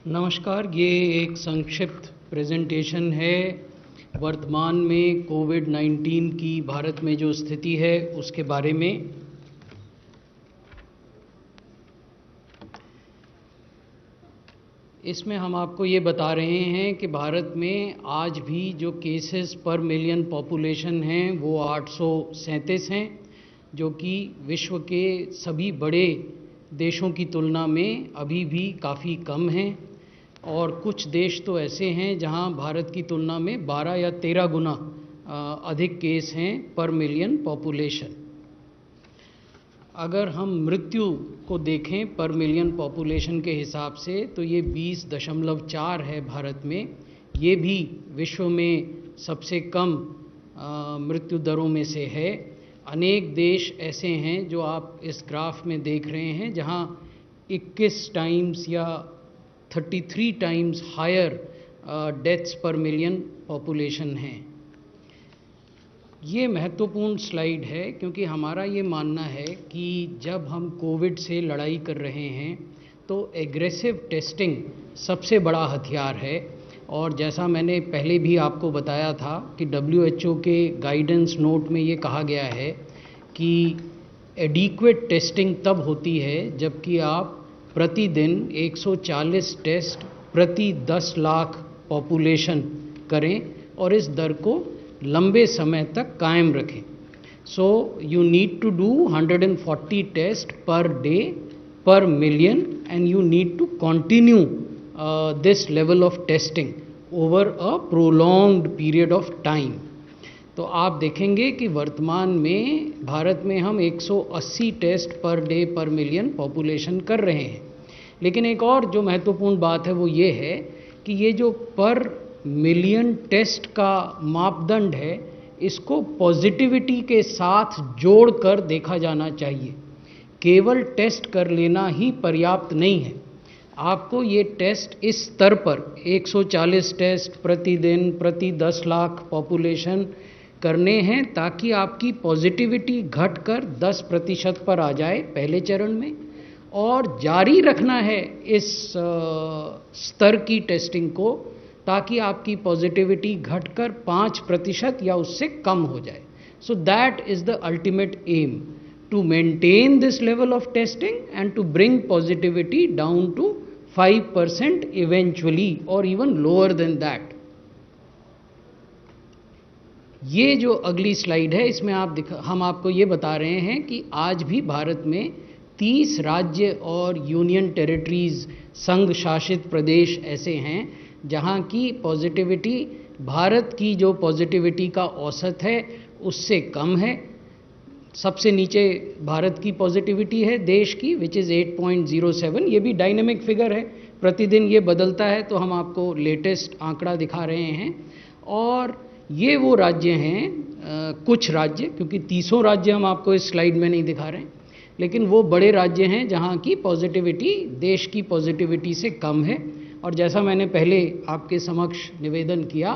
नमस्कार। ये एक संक्षिप्त प्रेजेंटेशन है वर्तमान में कोविड-19 की भारत में जो स्थिति है उसके बारे में। इसमें हम आपको ये बता रहे हैं कि भारत में आज भी जो केसेस पर मिलियन पॉपुलेशन हैं वो 837 हैं, जो कि विश्व के सभी बड़े देशों की तुलना में अभी भी काफ़ी कम हैं। और कुछ देश तो ऐसे हैं जहां भारत की तुलना में 12 या 13 गुना अधिक केस हैं पर मिलियन पॉपुलेशन। अगर हम मृत्यु को देखें पर मिलियन पॉपुलेशन के हिसाब से तो ये 20.4 है भारत में। ये भी विश्व में सबसे कम मृत्यु दरों में से है। अनेक देश ऐसे हैं जो आप इस ग्राफ में देख रहे हैं जहां 21 टाइम्स या 33 times higher deaths per million population हैं। ये महत्वपूर्ण स्लाइड है क्योंकि हमारा ये मानना है कि जब हम कोविड से लड़ाई कर रहे हैं तो एग्रेसिव टेस्टिंग सबसे बड़ा हथियार है। और जैसा मैंने पहले भी आपको बताया था कि WHO के गाइडेंस नोट में ये कहा गया है कि एडिक्वेट टेस्टिंग तब होती है जबकि आप प्रतिदिन 140 टेस्ट प्रति 10 लाख पॉपुलेशन करें और इस दर को लंबे समय तक कायम रखें। So you need to do 140 test per day per million and you need to continue this level of testing over a prolonged period of time. तो आप देखेंगे कि वर्तमान में भारत में हम 180 test per day per million population कर रहे हैं। लेकिन एक और जो महत्वपूर्ण बात है वो ये है कि ये जो पर मिलियन टेस्ट का मापदंड है इसको पॉजिटिविटी के साथ जोड़कर देखा जाना चाहिए। केवल टेस्ट कर लेना ही पर्याप्त नहीं है। आपको ये टेस्ट इस स्तर पर 140 टेस्ट प्रतिदिन प्रति 10 लाख पॉपुलेशन करने हैं ताकि आपकी पॉजिटिविटी घटकर 10% पर आ जाए पहले चरण में, और जारी रखना है इस स्तर की टेस्टिंग को ताकि आपकी पॉजिटिविटी घटकर 5% या उससे कम हो जाए। So that is the ultimate aim, to maintain this level of testing and to bring positivity down to 5% eventually और इवन लोअर देन दैट। ये जो अगली स्लाइड है इसमें हम आपको ये बता रहे हैं कि आज भी भारत में 30 राज्य और यूनियन टेरिटरीज संघ शासित प्रदेश ऐसे हैं जहां की पॉजिटिविटी भारत की जो पॉजिटिविटी का औसत है उससे कम है। सबसे नीचे भारत की पॉजिटिविटी है देश की, विच इज़ 8.07। ये भी डायनेमिक फिगर है, प्रतिदिन ये बदलता है, तो हम आपको लेटेस्ट आंकड़ा दिखा रहे हैं। और ये वो राज्य हैं, कुछ राज्य, क्योंकि 30 राज्य हम आपको इस स्लाइड में नहीं दिखा रहे हैं, लेकिन वो बड़े राज्य हैं जहाँ की पॉजिटिविटी देश की पॉजिटिविटी से कम है। और जैसा मैंने पहले आपके समक्ष निवेदन किया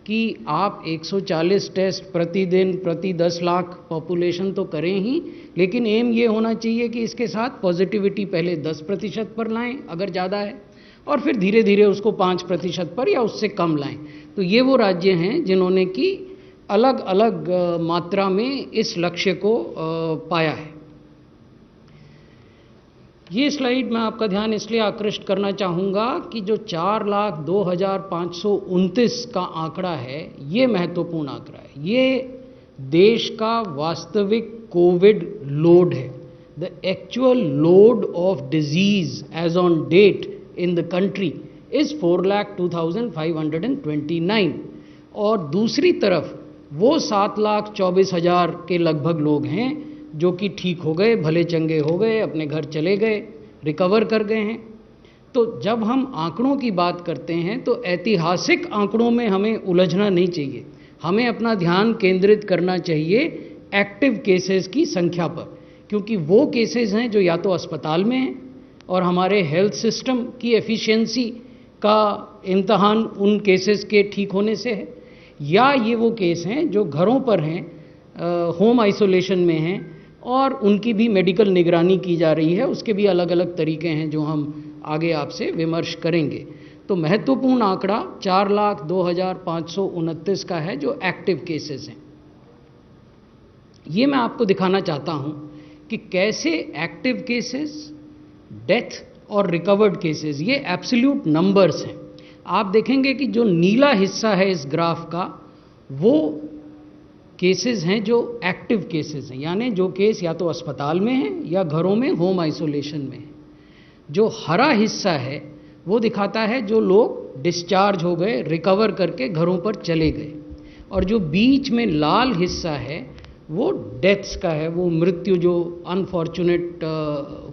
कि आप 140 टेस्ट प्रतिदिन प्रति 10 लाख पॉपुलेशन तो करें ही, लेकिन एम ये होना चाहिए कि इसके साथ पॉजिटिविटी पहले 10% पर लाएं अगर ज़्यादा है, और फिर धीरे धीरे उसको 5% पर या उससे कम लाएं। तो ये वो राज्य हैं जिन्होंने कि अलग अलग मात्रा में इस लक्ष्य को पाया है। ये स्लाइड मैं आपका ध्यान इसलिए आकृष्ट करना चाहूँगा कि जो 4,02,529 का आंकड़ा है ये महत्वपूर्ण आंकड़ा है। ये देश का वास्तविक कोविड लोड है। The actual load of disease as on date in the country is 4,02,529। और दूसरी तरफ वो 7,24,000 के लगभग लोग हैं जो कि ठीक हो गए, भले चंगे हो गए, अपने घर चले गए, रिकवर कर गए हैं। तो जब हम आंकड़ों की बात करते हैं तो ऐतिहासिक आंकड़ों में हमें उलझना नहीं चाहिए। हमें अपना ध्यान केंद्रित करना चाहिए एक्टिव केसेस की संख्या पर, क्योंकि वो केसेस हैं जो या तो अस्पताल में हैं और हमारे हेल्थ सिस्टम की एफिशिएंसी का इम्तहान उन केसेस के ठीक होने से है, या ये वो केस हैं जो घरों पर हैं, होम आइसोलेशन में हैं और उनकी भी मेडिकल निगरानी की जा रही है। उसके भी अलग अलग तरीके हैं जो हम आगे आपसे विमर्श करेंगे। तो महत्वपूर्ण आंकड़ा 4,02,529 का है जो एक्टिव केसेस हैं। ये मैं आपको दिखाना चाहता हूं कि कैसे एक्टिव केसेस, डेथ और रिकवर्ड केसेस, ये एब्सोल्यूट नंबर्स हैं। आप देखेंगे कि जो नीला हिस्सा है इस ग्राफ का, वो केसेस हैं जो एक्टिव केसेस हैं, यानी जो केस या तो अस्पताल में हैं या घरों में होम आइसोलेशन में हैं। जो हरा हिस्सा है वो दिखाता है जो लोग डिस्चार्ज हो गए, रिकवर करके घरों पर चले गए। और जो बीच में लाल हिस्सा है वो डेथ्स का है, वो मृत्यु जो अनफॉर्चुनेट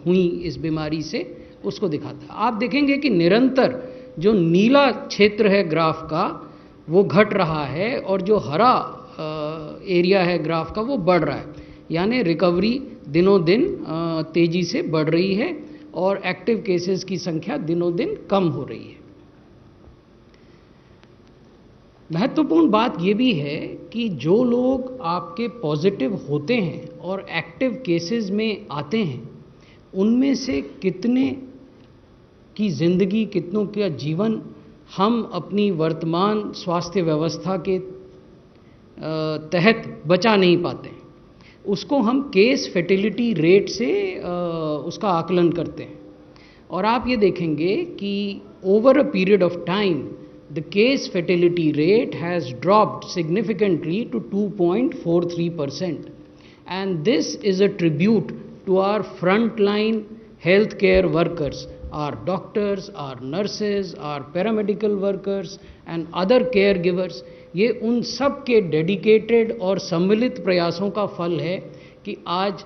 हुई इस बीमारी से, उसको दिखाता है। आप देखेंगे कि निरंतर जो नीला क्षेत्र है ग्राफ का वो घट रहा है और जो हरा एरिया है ग्राफ का वो बढ़ रहा है, यानी रिकवरी दिनों दिन तेजी से बढ़ रही है और एक्टिव केसेस की संख्या दिनों दिन कम हो रही है। महत्वपूर्ण बात ये भी है कि जो लोग आपके पॉजिटिव होते हैं और एक्टिव केसेस में आते हैं, उनमें से कितने की जिंदगी, कितनों का जीवन हम अपनी वर्तमान स्वास्थ्य व्यवस्था के तहत बचा नहीं पाते। उसको हम केस फर्टिलिटी रेट से उसका आकलन करते हैं। और आप ये देखेंगे कि over a period of time the case fatality rate has dropped significantly to 2.43%, and this is a tribute to our frontline healthcare workers, our doctors, our nurses, our paramedical workers and other caregivers। ये उन सब के dedicated और सम्मिलित प्रयासों का फल है कि आज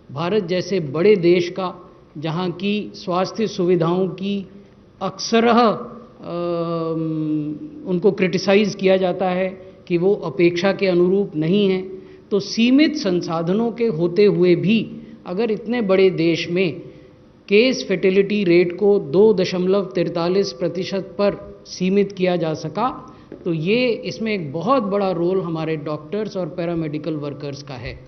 भारत जैसे बड़े देश का, जहाँ की स्वास्थ्य सुविधाओं की अक्सरह उनको क्रिटिसाइज़ किया जाता है कि वो अपेक्षा के अनुरूप नहीं हैं, तो सीमित संसाधनों के होते हुए भी अगर इतने बड़े देश में केस फर्टिलिटी रेट को 2.43% पर सीमित किया जा सका, तो ये इसमें एक बहुत बड़ा रोल हमारे डॉक्टर्स और पैरामेडिकल वर्कर्स का है।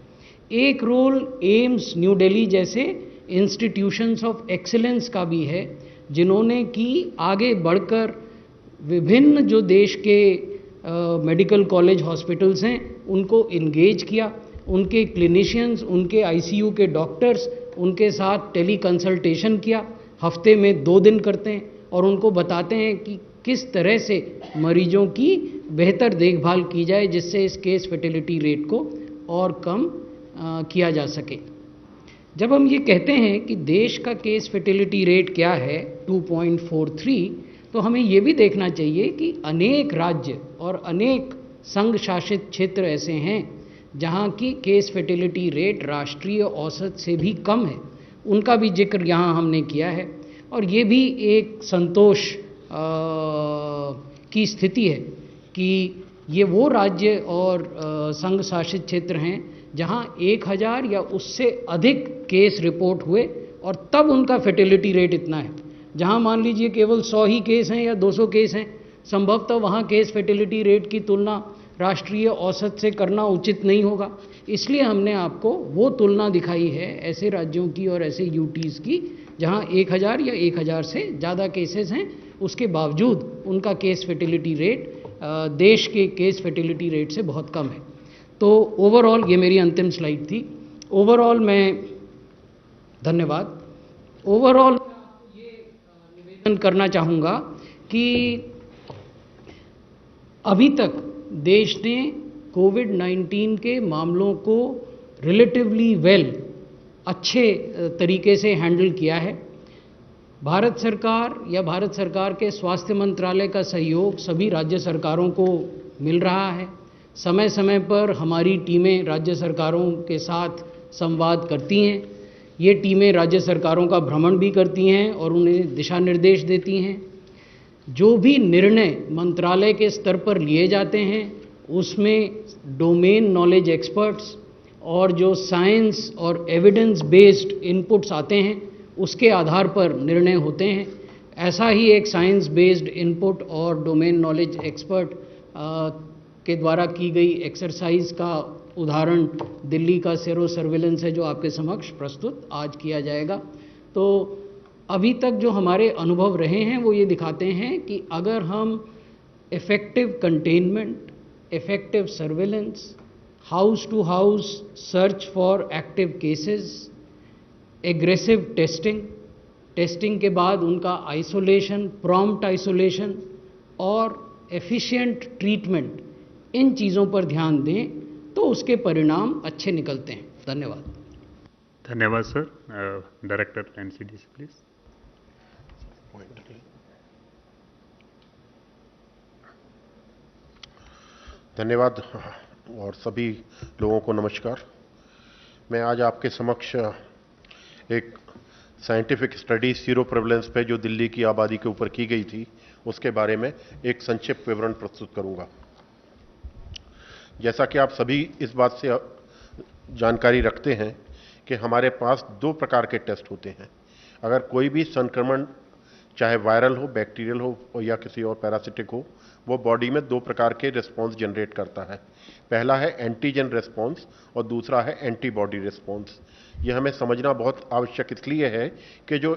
एक रोल एम्स न्यू दिल्ली जैसे इंस्टीट्यूशंस ऑफ एक्सीलेंस का भी है, जिन्होंने कि आगे बढ़कर विभिन्न जो देश के मेडिकल कॉलेज हॉस्पिटल्स हैं उनको इंगेज किया, उनके क्लिनिशियंस, उनके आईसीयू के डॉक्टर्स उनके साथ टेली कंसल्टेशन किया, हफ्ते में 2 दिन करते हैं और उनको बताते हैं कि किस तरह से मरीजों की बेहतर देखभाल की जाए जिससे इस केस फर्टिलिटी रेट को और कम किया जा सके। जब हम ये कहते हैं कि देश का केस फर्टिलिटी रेट क्या है 2.43, तो हमें ये भी देखना चाहिए कि अनेक राज्य और अनेक संघ शासित क्षेत्र ऐसे हैं जहाँ की केस फर्टिलिटी रेट राष्ट्रीय औसत से भी कम है। उनका भी जिक्र यहाँ हमने किया है और ये भी एक संतोष की स्थिति है कि ये वो राज्य और संघ शासित क्षेत्र हैं जहाँ 1000 या उससे अधिक केस रिपोर्ट हुए और तब उनका फर्टिलिटी रेट इतना है। जहाँ मान लीजिए केवल 100 ही केस हैं या 200 केस हैं, संभवतः वहाँ केस फर्टिलिटी रेट की तुलना राष्ट्रीय औसत से करना उचित नहीं होगा। इसलिए हमने आपको वो तुलना दिखाई है ऐसे राज्यों की और ऐसे यूटीज़ की जहाँ 1000 या 1000 से ज़्यादा केसेस हैं, उसके बावजूद उनका केस फर्टिलिटी रेट देश के केस फर्टिलिटी रेट से बहुत कम है। तो ओवरऑल ये मेरी अंतिम स्लाइड थी। ओवरऑल मैं धन्यवाद। ओवरऑल ये निवेदन करना चाहूँगा कि अभी तक देश ने कोविड-19 के मामलों को रिलेटिवली वेल अच्छे तरीके से हैंडल किया है। भारत सरकार या भारत सरकार के स्वास्थ्य मंत्रालय का सहयोग सभी राज्य सरकारों को मिल रहा है। समय समय पर हमारी टीमें राज्य सरकारों के साथ संवाद करती हैं। ये टीमें राज्य सरकारों का भ्रमण भी करती हैं और उन्हें दिशा निर्देश देती हैं। जो भी निर्णय मंत्रालय के स्तर पर लिए जाते हैं उसमें डोमेन नॉलेज एक्सपर्ट्स और जो साइंस और एविडेंस बेस्ड इनपुट्स आते हैं उसके आधार पर निर्णय होते हैं। ऐसा ही एक साइंस बेस्ड इनपुट और डोमेन नॉलेज एक्सपर्ट के द्वारा की गई एक्सरसाइज का उदाहरण दिल्ली का सेरो सर्विलेंस है जो आपके समक्ष प्रस्तुत आज किया जाएगा। तो अभी तक जो हमारे अनुभव रहे हैं वो ये दिखाते हैं कि अगर हम effective containment, effective surveillance, house to house search for active cases, aggressive testing के बाद उनका आइसोलेशन, प्रॉम्प्ट आइसोलेशन और एफिशिएंट ट्रीटमेंट, इन चीज़ों पर ध्यान दें तो उसके परिणाम अच्छे निकलते हैं। धन्यवाद। धन्यवाद सर। Director NCDC please. धन्यवाद और सभी लोगों को नमस्कार। मैं आज आपके समक्ष एक साइंटिफिक स्टडी सीरो प्रेवलेंस पे जो दिल्ली की आबादी के ऊपर की गई थी उसके बारे में एक संक्षिप्त विवरण प्रस्तुत करूंगा। जैसा कि आप सभी इस बात से जानकारी रखते हैं कि हमारे पास दो प्रकार के टेस्ट होते हैं। अगर कोई भी संक्रमण चाहे वायरल हो, बैक्टीरियल हो या किसी और पैरासिटिक हो, वो बॉडी में दो प्रकार के रिस्पॉन्स जनरेट करता है। पहला है एंटीजन रिस्पॉन्स और दूसरा है एंटीबॉडी रिस्पॉन्स। ये हमें समझना बहुत आवश्यक इसलिए है कि जो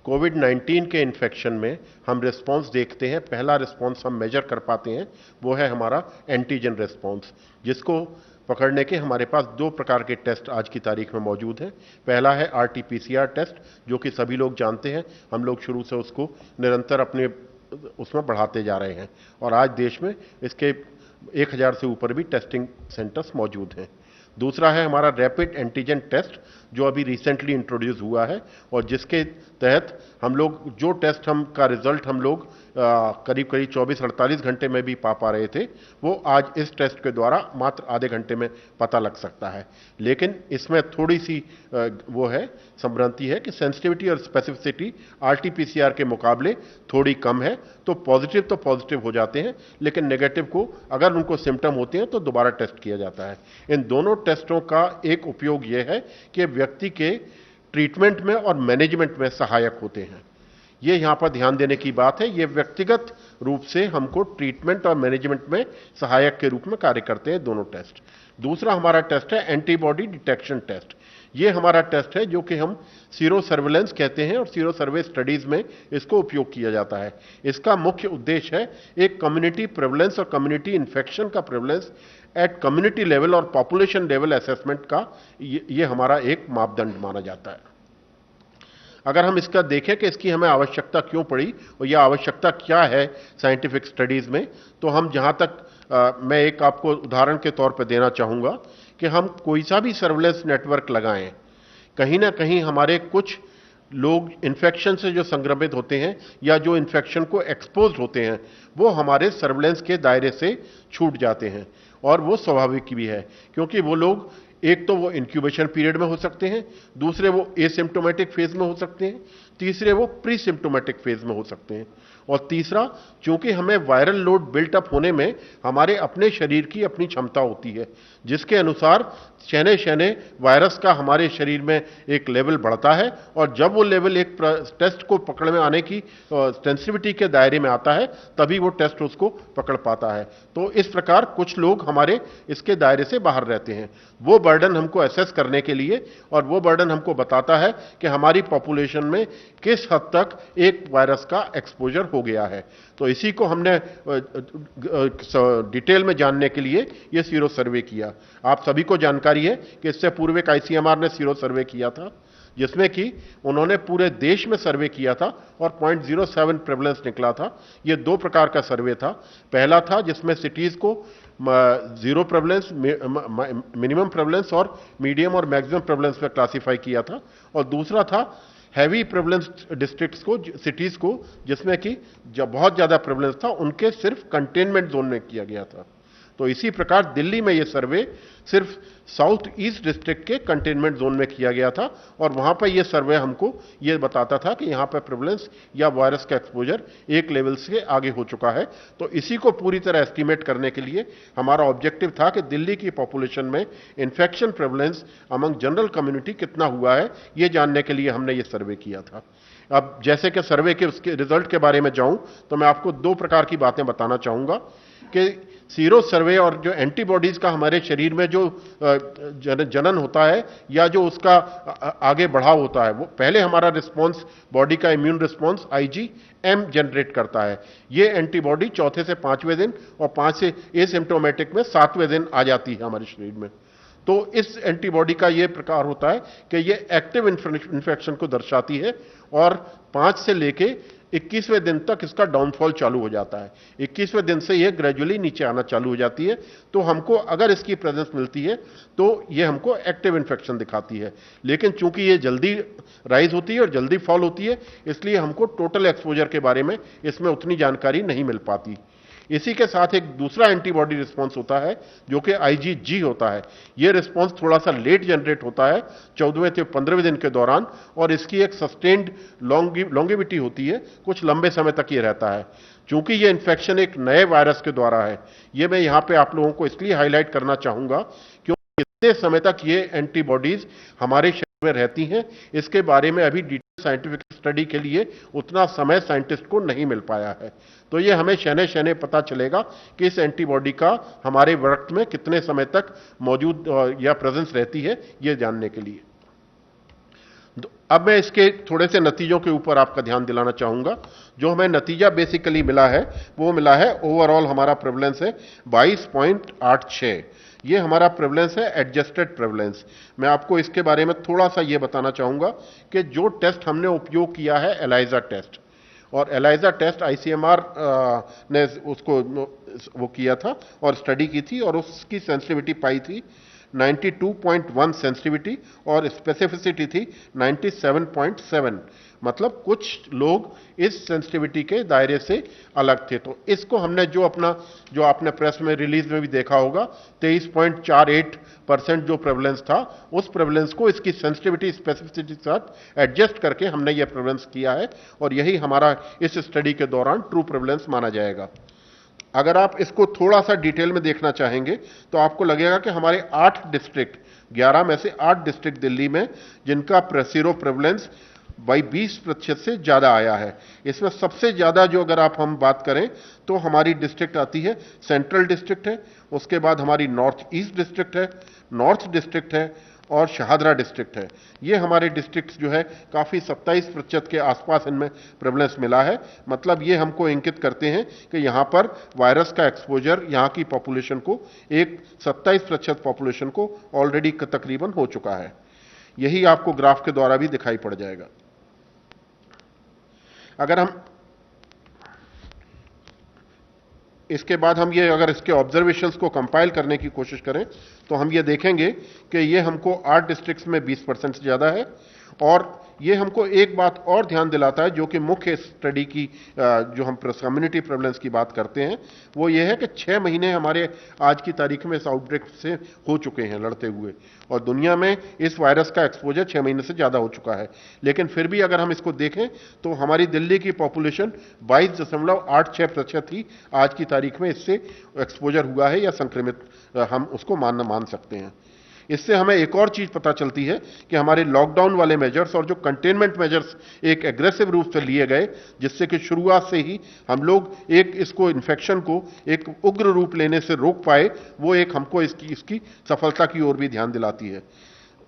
कोविड-19 के इन्फेक्शन में हम रिस्पॉन्स देखते हैं, पहला रिस्पॉन्स हम मेजर कर पाते हैं वो है हमारा एंटीजन रिस्पॉन्स, जिसको पकड़ने के हमारे पास दो प्रकार के टेस्ट आज की तारीख में मौजूद हैं। पहला है RT-PCR टेस्ट, जो कि सभी लोग जानते हैं, हम लोग शुरू से उसको निरंतर अपने उसमें बढ़ाते जा रहे हैं और आज देश में इसके 1000 से ऊपर भी टेस्टिंग सेंटर्स मौजूद हैं। दूसरा है हमारा रैपिड एंटीजन टेस्ट, जो अभी रिसेंटली इंट्रोड्यूस हुआ है और जिसके तहत हम लोग जो टेस्ट का रिजल्ट हम लोग करीब 24-48 घंटे में भी पा रहे थे, वो आज इस टेस्ट के द्वारा मात्र आधे घंटे में पता लग सकता है। लेकिन इसमें थोड़ी सी वो है संभ्रांति है कि सेंसिटिविटी और स्पेसिफिसिटी RT-PCR के मुकाबले थोड़ी कम है। तो पॉजिटिव हो जाते हैं, लेकिन नेगेटिव को अगर उनको सिम्टम होते हैं तो दोबारा टेस्ट किया जाता है। इन दोनों टेस्टों का एक उपयोग यह है कि व्यक्ति के ट्रीटमेंट में और मैनेजमेंट में सहायक होते हैं। ये यहां पर ध्यान देने की बात है, ये व्यक्तिगत रूप से हमको ट्रीटमेंट और मैनेजमेंट में सहायक के रूप में कार्य करते हैं दोनों टेस्ट। दूसरा हमारा टेस्ट है एंटीबॉडी डिटेक्शन टेस्ट। ये हमारा टेस्ट है जो कि हम सीरो सर्विलेंस कहते हैं और सीरो सर्वे स्टडीज में इसको उपयोग किया जाता है। इसका मुख्य उद्देश्य है एक कम्युनिटी प्रेवलेंस और कम्युनिटी इन्फेक्शन का प्रेवलेंस एट कम्युनिटी लेवल और पॉपुलेशन लेवल असेसमेंट का ये हमारा एक मापदंड माना जाता है। अगर हम इसका देखें कि इसकी हमें आवश्यकता क्यों पड़ी और यह आवश्यकता क्या है साइंटिफिक स्टडीज में, तो हम जहां तक मैं एक आपको उदाहरण के तौर पर देना चाहूंगा कि हम कोई सा भी सर्विलेंस नेटवर्क लगाएं, कहीं ना कहीं हमारे कुछ लोग इन्फेक्शन से जो संक्रमित होते हैं या जो इन्फेक्शन को एक्सपोज होते हैं, वो हमारे सर्विलेंस के दायरे से छूट जाते हैं। और वो स्वाभाविक भी है, क्योंकि वो लोग एक तो वो इंक्यूबेशन पीरियड में हो सकते हैं, दूसरे वो एसिम्प्टोमेटिक फेज में हो सकते हैं, तीसरे वो प्री सिम्प्टोमेटिक फेज में हो सकते हैं, और तीसरा, चूंकि हमें वायरल लोड बिल्टअप होने में हमारे अपने शरीर की अपनी क्षमता होती है, जिसके अनुसार शहने वायरस का हमारे शरीर में एक लेवल बढ़ता है, और जब वो लेवल एक टेस्ट को पकड़ में आने की सेंसिटिविटी के दायरे में आता है, तभी वो टेस्ट उसको पकड़ पाता है। तो इस प्रकार कुछ लोग हमारे इसके दायरे से बाहर रहते हैं। वो बर्डन हमको एसेस करने के लिए, और वो बर्डन हमको बताता है कि हमारी पॉपुलेशन में किस हद तक एक वायरस का एक्सपोजर हो गया है। तो इसी को हमने डिटेल में जानने के लिए ये सीरो सर्वे किया। आप सभी को जानकारी है कि इससे पूर्व एक ICMR ने सीरो सर्वे किया था, जिसमें कि उन्होंने पूरे देश में सर्वे किया था और 0.07 प्रेवलेंस निकला था। ये दो प्रकार का सर्वे था। पहला था जिसमें सिटीज को जीरो प्रेवलेंस, मिनिमम प्रेवलेंस और मीडियम और मैक्सिमम प्रेवलेंस में क्लासिफाई किया था, और दूसरा था हैवी प्रेवलेंस डिस्ट्रिक्ट्स को, सिटीज को, जिसमें कि जब बहुत ज्यादा प्रेवलेंस था उनके सिर्फ कंटेनमेंट जोन में किया गया था। तो इसी प्रकार दिल्ली में यह सर्वे सिर्फ साउथ ईस्ट डिस्ट्रिक्ट के कंटेनमेंट जोन में किया गया था, और वहां पर यह सर्वे हमको यह बताता था कि यहां पर प्रेवलेंस या वायरस का एक्सपोजर एक लेवल से आगे हो चुका है। तो इसी को पूरी तरह एस्टिमेट करने के लिए हमारा ऑब्जेक्टिव था कि दिल्ली की पॉपुलेशन में infection prevalence among general community कितना हुआ है, यह जानने के लिए हमने ये सर्वे किया था। अब जैसे कि सर्वे के उसके रिजल्ट के बारे में जाऊं, तो मैं आपको दो प्रकार की बातें बताना चाहूंगा कि सीरो सर्वे और जो एंटीबॉडीज का हमारे शरीर में जो जनन होता है या जो उसका आगे बढ़ाव होता है, वो पहले हमारा रिस्पॉन्स, बॉडी का इम्यून रिस्पॉन्स IgM जनरेट करता है। ये एंटीबॉडी चौथे से 5वें दिन और 5 से एसिम्प्टोमेटिक में 7वें दिन आ जाती है हमारे शरीर में। तो इस एंटीबॉडी का ये प्रकार होता है कि ये एक्टिव इन्फेक्शन को दर्शाती है और 5 से लेके 21वें दिन तक इसका डाउनफॉल चालू हो जाता है। 21वें दिन से ये ग्रेजुअली नीचे आना चालू हो जाती है। तो हमको अगर इसकी प्रेजेंस मिलती है तो ये हमको एक्टिव इन्फेक्शन दिखाती है। लेकिन चूंकि ये जल्दी राइज होती है और जल्दी फॉल होती है, इसलिए हमको टोटल एक्सपोजर के बारे में इसमें उतनी जानकारी नहीं मिल पाती। इसी के साथ एक दूसरा एंटीबॉडी रिस्पॉन्स होता है जो कि IgG होता है। यह रिस्पॉन्स थोड़ा सा लेट जनरेट होता है 14वें से 15वें दिन के दौरान और इसकी एक सस्टेन्ड लॉन्गेविटी होती है, कुछ लंबे समय तक ये रहता है। चूंकि ये इन्फेक्शन एक नए वायरस के द्वारा है, ये मैं यहां पे आप लोगों को इसलिए हाईलाइट करना चाहूंगा क्योंकि कितने समय तक ये एंटीबॉडीज हमारे शरीर में रहती हैं, इसके बारे में अभी डिटेल साइंटिफिक स्टडी के लिए उतना समय साइंटिस्ट को नहीं मिल पाया है। तो ये हमें शने शने पता चलेगा कि इस एंटीबॉडी का हमारे रक्त में कितने समय तक मौजूद या प्रेजेंस रहती है, ये जानने के लिए। अब मैं इसके थोड़े से नतीजों के ऊपर आपका ध्यान दिलाना चाहूंगा। जो हमें नतीजा बेसिकली मिला है वो मिला है, ओवरऑल हमारा प्रेवलेंस है 22.86। ये हमारा प्रेवलेंस है, एडजस्टेड प्रेवलेंस। मैं आपको इसके बारे में थोड़ा सा ये बताना चाहूंगा कि जो टेस्ट हमने उपयोग किया है एलाइजा टेस्ट, और एलाइजा टेस्ट ICMR ने उसको वो किया था और स्टडी की थी और उसकी सेंसिटिविटी पाई थी 92.1 सेंसिटिविटी और स्पेसिफिसिटी थी 97.7। मतलब कुछ लोग इस सेंसिटिविटी के दायरे से अलग थे। तो इसको हमने जो आपने प्रेस में रिलीज में भी देखा होगा 23.48% जो प्रेवलेंस था, उस प्रेवलेंस को इसकी सेंसिटिविटी स्पेसिफिसिटी के साथ एडजस्ट करके हमने यह प्रेवलेंस किया है और यही हमारा इस स्टडी के दौरान ट्रू प्रेवलेंस माना जाएगा। अगर आप इसको थोड़ा सा डिटेल में देखना चाहेंगे तो आपको लगेगा कि हमारे 8 डिस्ट्रिक्ट, 11 में से 8 डिस्ट्रिक्ट दिल्ली में जिनका सीरो प्रेवलेंस 20% से ज्यादा आया है। इसमें सबसे ज्यादा जो अगर हम बात करें तो हमारी डिस्ट्रिक्ट आती है, सेंट्रल डिस्ट्रिक्ट है, उसके बाद हमारी नॉर्थ ईस्ट डिस्ट्रिक्ट है, नॉर्थ डिस्ट्रिक्ट है और शाहदरा डिस्ट्रिक्ट है। ये हमारे डिस्ट्रिक्ट जो है काफी 27% के आसपास इनमें प्रेवलेंस मिला है। मतलब ये हमको इंगित करते हैं कि यहां पर वायरस का एक्सपोजर यहां की पॉपुलेशन को, एक 27% पॉपुलेशन को ऑलरेडी तकरीबन हो चुका है। यही आपको ग्राफ के द्वारा भी दिखाई पड़ जाएगा। अगर हम इसके बाद हम ये अगर इसके ऑब्जर्वेशंस को कंपाइल करने की कोशिश करें तो हम ये देखेंगे कि ये हमको 8 डिस्ट्रिक्ट्स में 20% से ज्यादा है। और ये हमको एक बात और ध्यान दिलाता है जो कि मुख्य स्टडी की जो हम कम्युनिटी प्रेवलेंस की बात करते हैं, वो ये है कि 6 महीने हमारे आज की तारीख में इस आउटब्रेक से हो चुके हैं लड़ते हुए, और दुनिया में इस वायरस का एक्सपोजर 6 महीने से ज्यादा हो चुका है। लेकिन फिर भी अगर हम इसको देखें तो हमारी दिल्ली की पॉपुलेशन 22.86% ही आज की तारीख में इससे एक्सपोजर हुआ है या संक्रमित हम उसको मान सकते हैं। इससे हमें एक और चीज पता चलती है कि हमारे लॉकडाउन वाले मेजर्स और जो कंटेनमेंट मेजर्स एक एग्रेसिव रूप से लिए गए, जिससे कि शुरुआत से ही हम लोग इसको इन्फेक्शन को एक उग्र रूप लेने से रोक पाए, वो एक हमको इसकी सफलता की ओर भी ध्यान दिलाती है।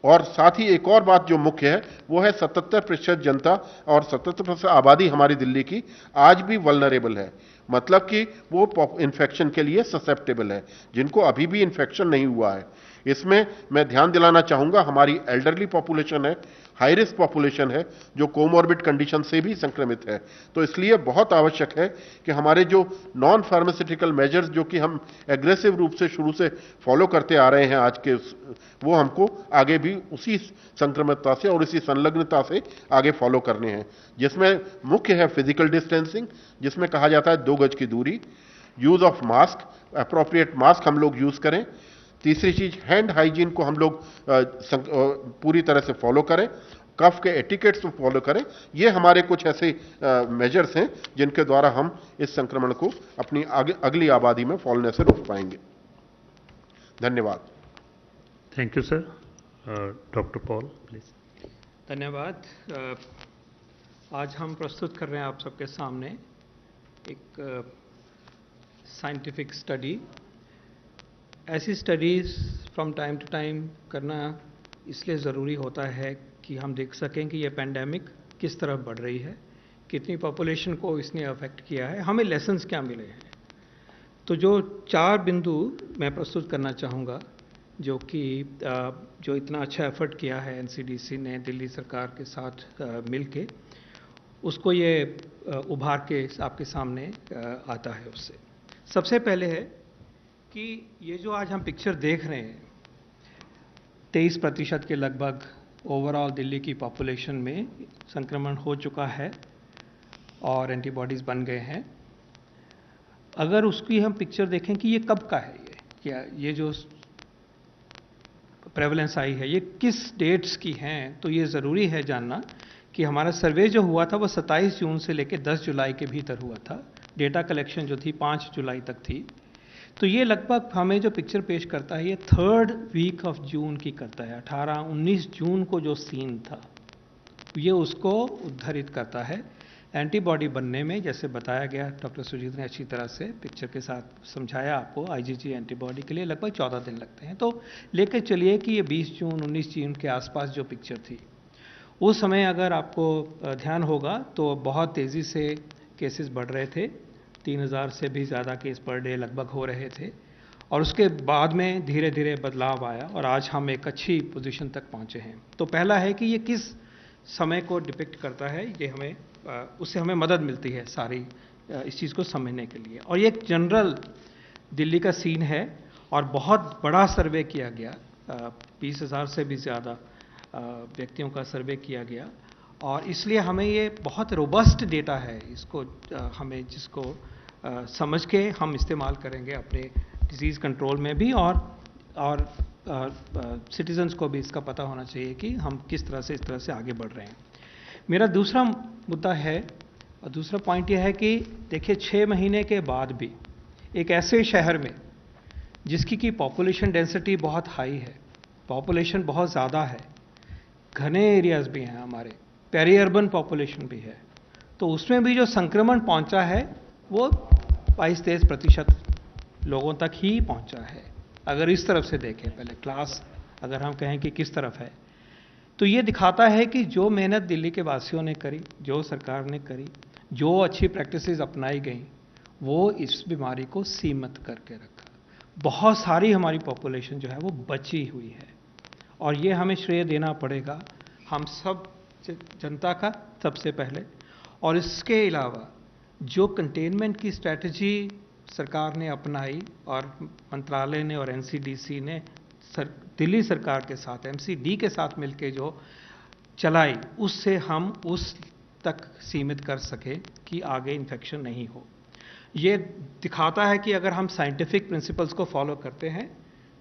और साथ ही एक और बात जो मुख्य है वो है 77% जनता और 77% आबादी हमारी दिल्ली की आज भी वल्नरेबल है। मतलब कि वो इन्फेक्शन के लिए ससेप्टेबल है, जिनको अभी भी इन्फेक्शन नहीं हुआ है। इसमें मैं ध्यान दिलाना चाहूंगा, हमारी एल्डरली पॉपुलेशन है, हाई रिस्क पॉपुलेशन है, जो कोमॉर्बिड कंडीशन से भी संक्रमित है। तो इसलिए बहुत आवश्यक है कि हमारे जो नॉन फार्मास्यूटिकल मेजर्स जो कि हम एग्रेसिव रूप से शुरू से फॉलो करते आ रहे हैं आज के, वो हमको आगे भी उसी संक्रमितता से और इसी संलग्नता से आगे फॉलो करने हैं। जिसमें मुख्य है फिजिकल डिस्टेंसिंग, जिसमें कहा जाता है 2 गज की दूरी, use of mask, appropriate mask हम लोग यूज करें। तीसरी चीज, हैंड हाइजीन को हम लोग पूरी तरह से फॉलो करें, कफ के एटिकेट्स को फॉलो करें। ये हमारे कुछ ऐसे मेजर्स हैं जिनके द्वारा हम इस संक्रमण को अपनी अगली आबादी में फैलने से रोक पाएंगे। धन्यवाद। Thank you sir. Doctor Paul please. धन्यवाद। आज हम प्रस्तुत कर रहे हैं आप सबके सामने एक साइंटिफिक स्टडी ऐसी studies from time to time करना इसलिए ज़रूरी होता है कि हम देख सकें कि ये पैंडेमिक किस तरफ बढ़ रही है, कितनी पॉपुलेशन को इसने अफेक्ट किया है, हमें लेसन्स क्या मिले हैं। तो जो 4 बिंदु मैं प्रस्तुत करना चाहूँगा, जो इतना अच्छा एफर्ट किया है एनसीडीसी ने दिल्ली सरकार के साथ मिलके, उसको ये उभार के आपके सामने आता है। उससे सबसे पहले है कि ये जो आज हम पिक्चर देख रहे हैं, 23% के लगभग ओवरऑल दिल्ली की पॉपुलेशन में संक्रमण हो चुका है और एंटीबॉडीज़ बन गए हैं। अगर उसकी हम पिक्चर देखें कि ये कब का है, ये जो प्रेवलेंस आई है ये किस डेट्स की हैं, तो ये ज़रूरी है जानना कि हमारा सर्वे जो हुआ था वो 27 जून से लेकर 10 जुलाई के भीतर हुआ था। डेटा कलेक्शन जो थी 5 जुलाई तक थी। तो ये लगभग हमें जो पिक्चर पेश करता है ये 3rd वीक ऑफ जून की करता है। 18-19 जून को जो सीन था ये उसको उद्धरित करता है। एंटीबॉडी बनने में, जैसे बताया गया, डॉक्टर सुजीत ने अच्छी तरह से पिक्चर के साथ समझाया आपको, आईजीजी एंटीबॉडी के लिए लगभग 14 दिन लगते हैं। तो लेकर चलिए कि ये 20 जून 19 जून के आसपास जो पिक्चर थी, उस समय अगर आपको ध्यान होगा तो बहुत तेज़ी से केसेस बढ़ रहे थे। 3000 से भी ज़्यादा केस पर डे लगभग हो रहे थे और उसके बाद में धीरे धीरे बदलाव आया और आज हम एक अच्छी पोजीशन तक पहुँचे हैं। तो पहला है कि ये किस समय को डिपिक्ट करता है, ये हमें उससे हमें मदद मिलती है सारी इस चीज़ को समझने के लिए। और ये एक जनरल दिल्ली का सीन है और बहुत बड़ा सर्वे किया गया, 20,000 से भी ज़्यादा व्यक्तियों का सर्वे किया गया और इसलिए हमें ये बहुत रोबस्ट डेटा है। इसको हमें जिसको समझ के हम इस्तेमाल करेंगे अपने डिजीज़ कंट्रोल में भी और सिटीजन्स को भी इसका पता होना चाहिए कि हम किस तरह से इस तरह से आगे बढ़ रहे हैं। मेरा दूसरा मुद्दा है और दूसरा पॉइंट यह है कि देखिए 6 महीने के बाद भी एक ऐसे शहर में जिसकी की पॉपुलेशन डेंसिटी बहुत हाई है, पॉपुलेशन बहुत ज़्यादा है, घने एरियाज भी हैं, हमारे पेरी अर्बन पॉपुलेशन भी है, तो उसमें भी जो संक्रमण पहुंचा है वो 22-23% लोगों तक ही पहुंचा है। अगर इस तरफ से देखें, पहले क्लास अगर हम कहें कि किस तरफ है, तो ये दिखाता है कि जो मेहनत दिल्ली के वासियों ने करी, जो सरकार ने करी, जो अच्छी प्रैक्टिसेस अपनाई गई, वो इस बीमारी को सीमित करके रखा। बहुत सारी हमारी पॉपुलेशन जो है वो बची हुई है और ये हमें श्रेय देना पड़ेगा हम सब जनता का सबसे पहले। और इसके अलावा जो कंटेनमेंट की स्ट्रैटेजी सरकार ने अपनाई और मंत्रालय ने और एनसीडीसी ने दिल्ली सरकार के साथ, एमसीडी के साथ मिलकर जो चलाई, उससे हम उस तक सीमित कर सके कि आगे इन्फेक्शन नहीं हो। ये दिखाता है कि अगर हम साइंटिफिक प्रिंसिपल्स को फॉलो करते हैं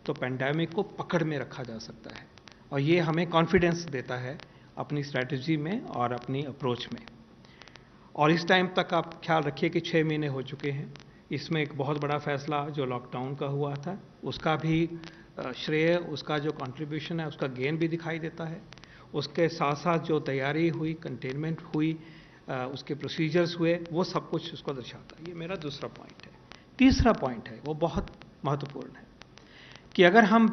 तो पेंडेमिक को पकड़ में रखा जा सकता है और ये हमें कॉन्फिडेंस देता है अपनी स्ट्रैटेजी में और अपनी अप्रोच में। और इस टाइम तक आप ख्याल रखिए कि 6 महीने हो चुके हैं। इसमें एक बहुत बड़ा फैसला जो लॉकडाउन का हुआ था, उसका भी श्रेय, उसका जो कंट्रीब्यूशन है, उसका गेन भी दिखाई देता है। उसके साथ साथ जो तैयारी हुई, कंटेनमेंट हुई, उसके प्रोसीजर्स हुए, वो सब कुछ उसको दर्शाता है। ये मेरा दूसरा पॉइंट है। तीसरा पॉइंट है, वो बहुत महत्वपूर्ण है कि अगर हम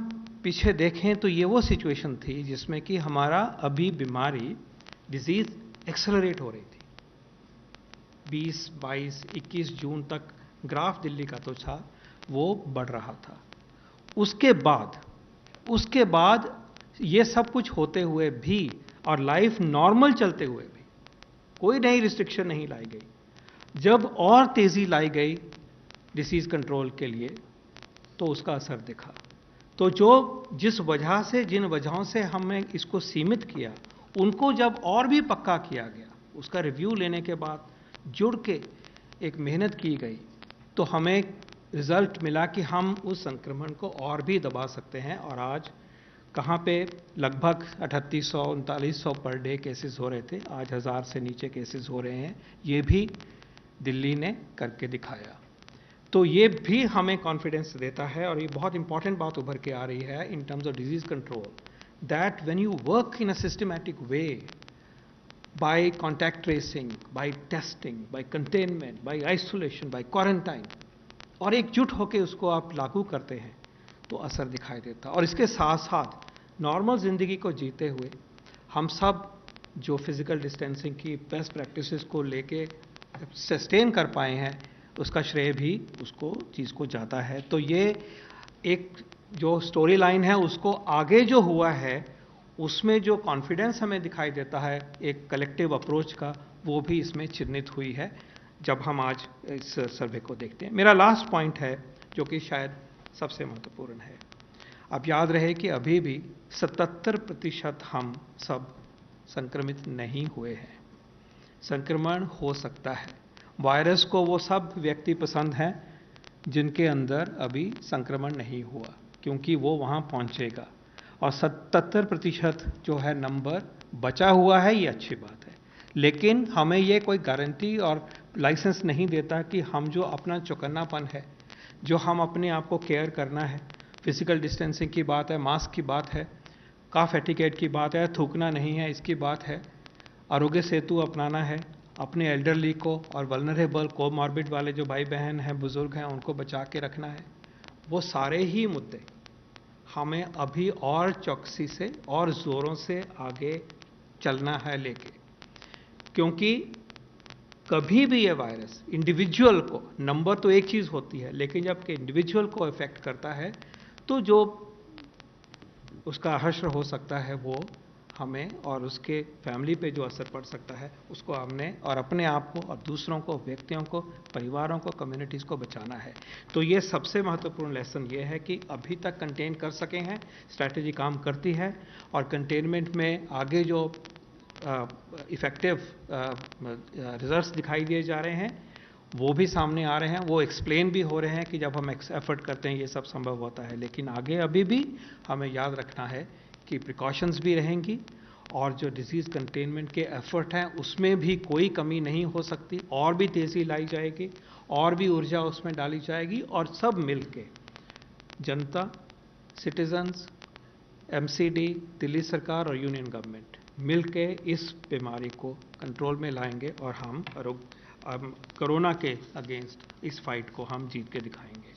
पीछे देखें तो ये वो सिचुएशन थी जिसमें कि हमारा अभी बीमारी, डिजीज़ एक्सेलरेट हो रही थी। 20, 22, 21 जून तक ग्राफ दिल्ली का तो था, वो बढ़ रहा था। उसके बाद ये सब कुछ होते हुए भी और लाइफ नॉर्मल चलते हुए भी कोई नई रिस्ट्रिक्शन नहीं लाई गई। जब और तेज़ी लाई गई डिसीज़ कंट्रोल के लिए तो उसका असर दिखा। तो जिन वजहों से हमने इसको सीमित किया, उनको जब और भी पक्का किया गया, उसका रिव्यू लेने के बाद जुड़ के एक मेहनत की गई, तो हमें रिजल्ट मिला कि हम उस संक्रमण को और भी दबा सकते हैं। और आज कहाँ पे लगभग 3800-3900 पर डे केसेस हो रहे थे, आज 1000 से नीचे केसेस हो रहे हैं। ये भी दिल्ली ने करके दिखाया। तो ये भी हमें कॉन्फिडेंस देता है और ये बहुत इंपॉर्टेंट बात उभर के आ रही है in terms of disease control, that when you work in a systematic way, by contact tracing, by testing, by containment, by isolation, by quarantine, और एकजुट होकर उसको आप लागू करते हैं, तो असर दिखाई देता। और इसके साथ साथ नॉर्मल ज़िंदगी को जीते हुए हम सब जो फिज़िकल डिस्टेंसिंग की बेस्ट प्रैक्टिसेस को लेके सस्टेन कर पाए हैं, उसका श्रेय भी उसको चीज़ को जाता है। तो ये एक जो स्टोरी लाइन है, उसको आगे जो हुआ है उसमें जो कॉन्फिडेंस हमें दिखाई देता है एक कलेक्टिव अप्रोच का, वो भी इसमें चिन्हित हुई है जब हम आज इस सर्वे को देखते हैं। मेरा लास्ट पॉइंट है जो कि शायद सबसे महत्वपूर्ण है। अब याद रहे कि अभी भी 77% हम सब संक्रमित नहीं हुए हैं। संक्रमण हो सकता है। वायरस को वो सब व्यक्ति पसंद हैं जिनके अंदर अभी संक्रमण नहीं हुआ, क्योंकि वो वहाँ पहुँचेगा। और 77% जो है नंबर बचा हुआ है, ये अच्छी बात है। लेकिन हमें ये कोई गारंटी और लाइसेंस नहीं देता कि हम जो अपना चौकन्नापन है, जो हम अपने आप को केयर करना है, फिजिकल डिस्टेंसिंग की बात है, मास्क की बात है, कफ एटिकेट की बात है, थूकना नहीं है इसकी बात है, आरोग्य सेतु अपनाना है, अपने एल्डरली को और वल्नरेबल कोमॉर्बिड वाले जो भाई बहन हैं, बुजुर्ग हैं, उनको बचा के रखना है। वो सारे ही मुद्दे हमें अभी और चौकसी से और जोरों से आगे चलना है लेके, क्योंकि कभी भी ये वायरस इंडिविजुअल को, नंबर तो एक चीज होती है, लेकिन जब कि इंडिविजुअल को इफेक्ट करता है तो जो उसका हश्र हो सकता है वो हमें और उसके फैमिली पे जो असर पड़ सकता है उसको हमने और अपने आप को और दूसरों को, व्यक्तियों को, परिवारों को, कम्युनिटीज़ को बचाना है। तो ये सबसे महत्वपूर्ण लेसन ये है कि अभी तक कंटेन कर सके हैं, स्ट्रैटेजी काम करती है और कंटेनमेंट में आगे जो इफेक्टिव रिजल्ट्स दिखाई दिए जा रहे हैं वो भी सामने आ रहे हैं, वो एक्सप्लेन भी हो रहे हैं कि जब हम एफर्ट करते हैं ये सब संभव होता है। लेकिन आगे अभी भी हमें याद रखना है कि प्रिकॉशंस भी रहेंगी और जो डिजीज़ कंटेनमेंट के एफर्ट हैं उसमें भी कोई कमी नहीं हो सकती, और भी तेज़ी लाई जाएगी, और भी ऊर्जा उसमें डाली जाएगी, और सब मिलके जनता, सिटीजन्स, एमसीडी, दिल्ली सरकार और यूनियन गवर्नमेंट मिलके इस बीमारी को कंट्रोल में लाएंगे और हम कोरोना के अगेंस्ट इस फाइट को हम जीत के दिखाएंगे।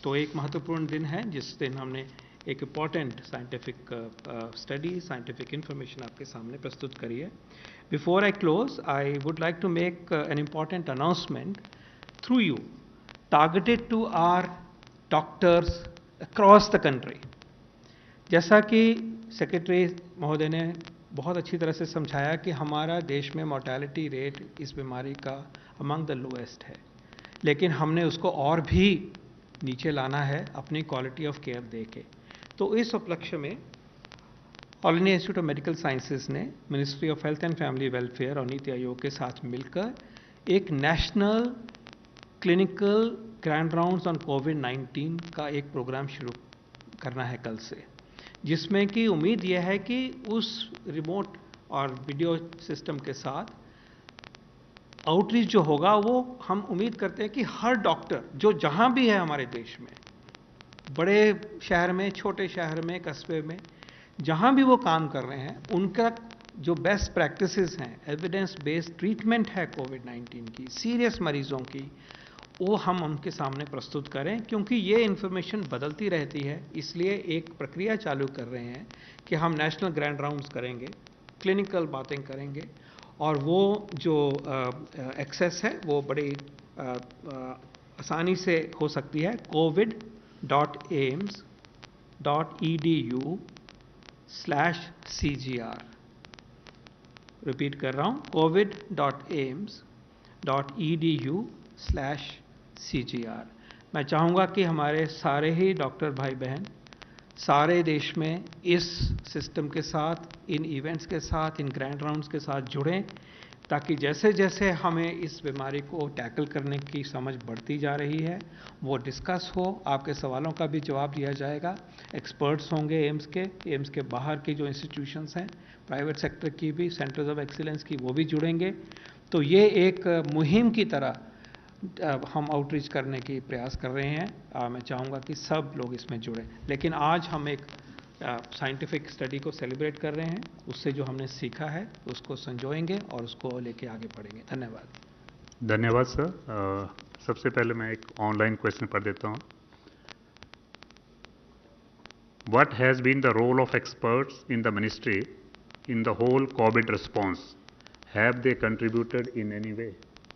तो एक महत्वपूर्ण दिन है जिस दिन हमने एक important scientific study, scientific information आपके सामने प्रस्तुत करी है। Before I close, I would like to make an important announcement through you, targeted to our doctors across the country. जैसा कि सेक्रेटरी महोदय ने बहुत अच्छी तरह से समझाया कि हमारा देश में मोर्टेलिटी रेट इस बीमारी का अमंग द लोएस्ट है, लेकिन हमने उसको और भी नीचे लाना है अपनी क्वालिटी ऑफ केयर दे के। तो इस उपलक्ष्य में All India Institute of Medical Sciences ने Ministry of Health and Family Welfare और नीति आयोग के साथ मिलकर एक national clinical grand rounds on कोविड-19 का एक प्रोग्राम शुरू करना है कल से, जिसमें कि उम्मीद यह है कि उस रिमोट और वीडियो सिस्टम के साथ आउटरीच जो होगा वो हम उम्मीद करते हैं कि हर डॉक्टर जो जहां भी है हमारे देश में, बड़े शहर में, छोटे शहर में, कस्बे में, जहां भी वो काम कर रहे हैं, उनका जो बेस्ट प्रैक्टिसेस हैं, एविडेंस बेस्ड ट्रीटमेंट है कोविड-19 की, सीरियस मरीजों की, वो हम उनके सामने प्रस्तुत करें, क्योंकि ये इन्फॉर्मेशन बदलती रहती है। इसलिए एक प्रक्रिया चालू कर रहे हैं कि हम नेशनल ग्रैंड राउंड्स करेंगे, क्लिनिकल बातें करेंगे, और वो जो एक्सेस है वो बड़ी आसानी से हो सकती है। covid.aims.edu/CGR, रिपीट कर रहा हूँ, covid.aims.edu/CGR। मैं चाहूँगा कि हमारे सारे ही डॉक्टर भाई बहन सारे देश में इस सिस्टम के साथ, इन इवेंट्स के साथ, इन ग्रैंड राउंड्स के साथ जुड़ें, ताकि जैसे जैसे हमें इस बीमारी को टैकल करने की समझ बढ़ती जा रही है वो डिस्कस हो, आपके सवालों का भी जवाब दिया जाएगा। एक्सपर्ट्स होंगे एम्स के बाहर की जो इंस्टीट्यूशंस हैं, प्राइवेट सेक्टर की भी, सेंटर्स ऑफ एक्सीलेंस की, वो भी जुड़ेंगे। तो ये एक मुहिम की तरह हम आउटरीच करने की प्रयास कर रहे हैं। मैं चाहूँगा कि सब लोग इसमें जुड़ें। लेकिन आज हम एक साइंटिफिक स्टडी को सेलिब्रेट कर रहे हैं, उससे जो हमने सीखा है उसको संजोएंगे और उसको लेके आगे बढ़ेंगे। धन्यवाद। धन्यवाद सर। सबसे पहले मैं एक ऑनलाइन क्वेश्चन पढ़ देता हूँ। what has been the role of experts in the ministry in the whole COVID response? Have they contributed in any way?